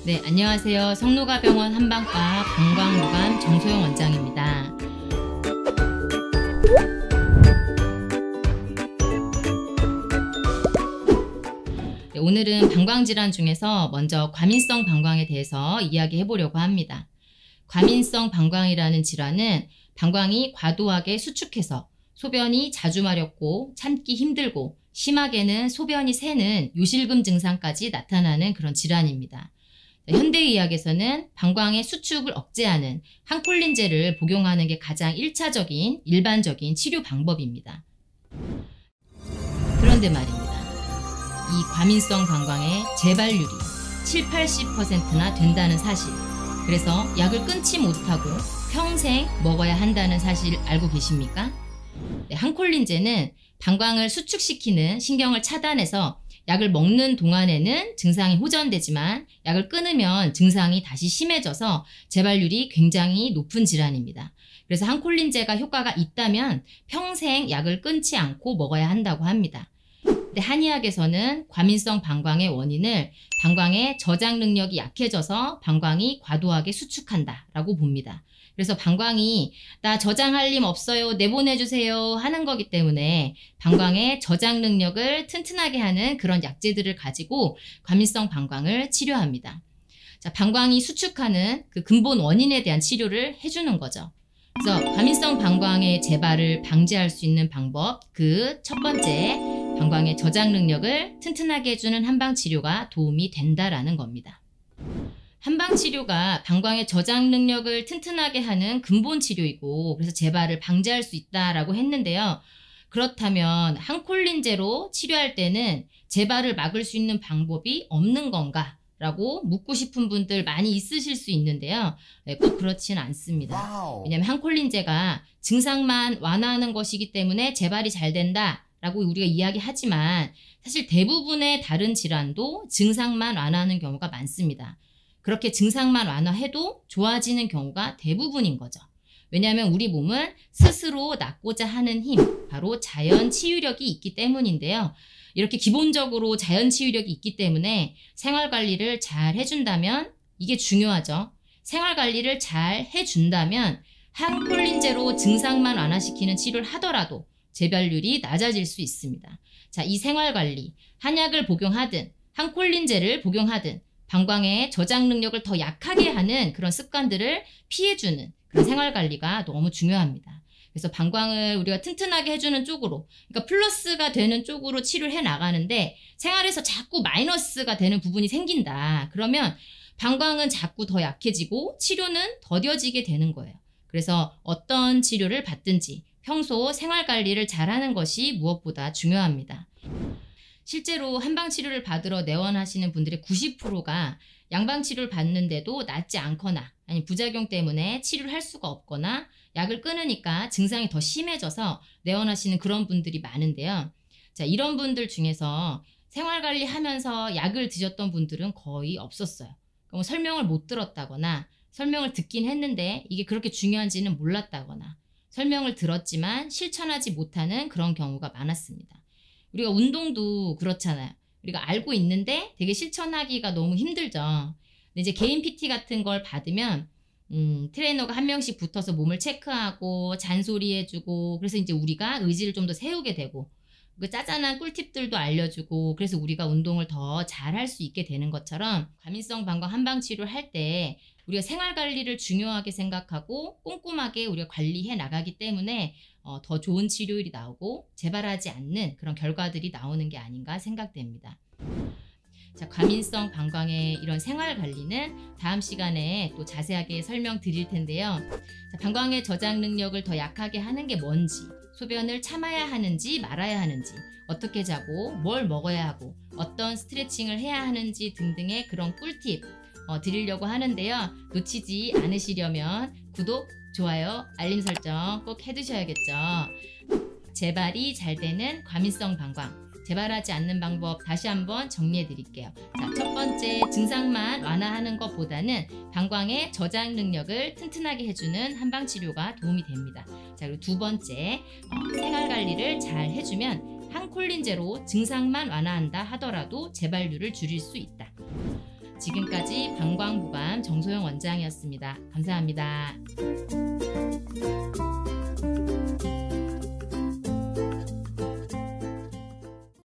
네, 안녕하세요. 성노가병원 한방과 방광무감 정소영 원장입니다. 네, 오늘은 방광질환 중에서 먼저 과민성 방광에 대해서 이야기해 보려고 합니다. 과민성 방광이라는 질환은 방광이 과도하게 수축해서 소변이 자주 마렵고 참기 힘들고 심하게는 소변이 새는 요실금 증상까지 나타나는 그런 질환입니다. 현대의학에서는 방광의 수축을 억제하는 항콜린제를 복용하는 게 가장 일반적인 치료 방법입니다. 그런데 말입니다. 이 과민성 방광의 재발률이 70~80%나 된다는 사실, 그래서 약을 끊지 못하고 평생 먹어야 한다는 사실 알고 계십니까? 네, 항콜린제는 방광을 수축시키는 신경을 차단해서 약을 먹는 동안에는 증상이 호전되지만 약을 끊으면 증상이 다시 심해져서 재발률이 굉장히 높은 질환입니다. 그래서 항콜린제가 효과가 있다면 평생 약을 끊지 않고 먹어야 한다고 합니다. 근데 한의학에서는 과민성 방광의 원인을 방광의 저장 능력이 약해져서 방광이 과도하게 수축한다라고 봅니다. 그래서 방광이 나 저장할 힘 없어요, 내보내주세요 하는 거기 때문에 방광의 저장 능력을 튼튼하게 하는 그런 약재들을 가지고 과민성 방광을 치료합니다. 자, 방광이 수축하는 그 근본 원인에 대한 치료를 해주는 거죠. 그래서 과민성 방광의 재발을 방지할 수 있는 방법, 그 첫 번째, 방광의 저장 능력을 튼튼하게 해주는 한방치료가 도움이 된다라는 겁니다. 한방치료가 방광의 저장 능력을 튼튼하게 하는 근본 치료이고, 그래서 재발을 방지할 수 있다라고 했는데요. 그렇다면 항콜린제로 치료할 때는 재발을 막을 수 있는 방법이 없는 건가? 라고 묻고 싶은 분들 많이 있으실 수 있는데요. 꼭 그렇지는 않습니다. 왜냐하면 항콜린제가 증상만 완화하는 것이기 때문에 재발이 잘 된다 라고 우리가 이야기하지만 사실 대부분의 다른 질환도 증상만 완화하는 경우가 많습니다. 그렇게 증상만 완화해도 좋아지는 경우가 대부분인 거죠. 왜냐하면 우리 몸은 스스로 낫고자 하는 힘, 바로 자연 치유력이 있기 때문인데요. 이렇게 기본적으로 자연 치유력이 있기 때문에 생활관리를 잘 해준다면, 이게 중요하죠. 생활관리를 잘 해준다면 항콜린제로 증상만 완화시키는 치료를 하더라도 재발률이 낮아질 수 있습니다. 자, 이 생활관리, 한약을 복용하든 항콜린제를 복용하든 방광의 저장 능력을 더 약하게 하는 그런 습관들을 피해주는 그런 생활관리가 너무 중요합니다. 그래서 방광을 우리가 튼튼하게 해주는 쪽으로, 그러니까 플러스가 되는 쪽으로 치료를 해 나가는데 생활에서 자꾸 마이너스가 되는 부분이 생긴다. 그러면 방광은 자꾸 더 약해지고 치료는 더뎌지게 되는 거예요. 그래서 어떤 치료를 받든지 평소 생활관리를 잘하는 것이 무엇보다 중요합니다. 실제로 한방치료를 받으러 내원하시는 분들의 90%가 양방치료를 받는데도 낫지 않거나, 아니 부작용 때문에 치료를 할 수가 없거나 약을 끊으니까 증상이 더 심해져서 내원하시는 그런 분들이 많은데요. 자, 이런 분들 중에서 생활관리 하면서 약을 드셨던 분들은 거의 없었어요. 그럼 설명을 못 들었다거나, 설명을 듣긴 했는데 이게 그렇게 중요한지는 몰랐다거나, 설명을 들었지만 실천하지 못하는 그런 경우가 많았습니다. 우리가 운동도 그렇잖아요. 우리가 알고 있는데 되게 실천하기가 너무 힘들죠. 근데 이제 개인 PT 같은 걸 받으면 트레이너가 한 명씩 붙어서 몸을 체크하고 잔소리해주고, 그래서 이제 우리가 의지를 좀 더 세우게 되고, 그 짜잔한 꿀팁들도 알려주고, 그래서 우리가 운동을 더 잘할 수 있게 되는 것처럼 과민성 방광 한방치료를 할 때 우리가 생활관리를 중요하게 생각하고 꼼꼼하게 우리가 관리해 나가기 때문에 더 좋은 치료율이 나오고 재발하지 않는 그런 결과들이 나오는 게 아닌가 생각됩니다. 자, 과민성 방광의 이런 생활관리는 다음 시간에 또 자세하게 설명드릴 텐데요. 자, 방광의 저장 능력을 더 약하게 하는 게 뭔지, 소변을 참아야 하는지 말아야 하는지, 어떻게 자고 뭘 먹어야 하고 어떤 스트레칭을 해야 하는지 등등의 그런 꿀팁 드리려고 하는데요. 놓치지 않으시려면 구독, 좋아요, 알림 설정 꼭 해두셔야겠죠. 재발이 잘 되는 과민성 방광, 재발하지 않는 방법 다시 한번 정리해 드릴게요. 자, 첫 번째, 증상만 완화하는 것보다는 방광의 저장 능력을 튼튼하게 해주는 한방치료가 도움이 됩니다. 자, 그리고 두 번째, 생활관리를 잘 해주면 항콜린제로 증상만 완화한다 하더라도 재발률을 줄일 수 있다. 지금까지 방광부감 정소영 원장이었습니다. 감사합니다.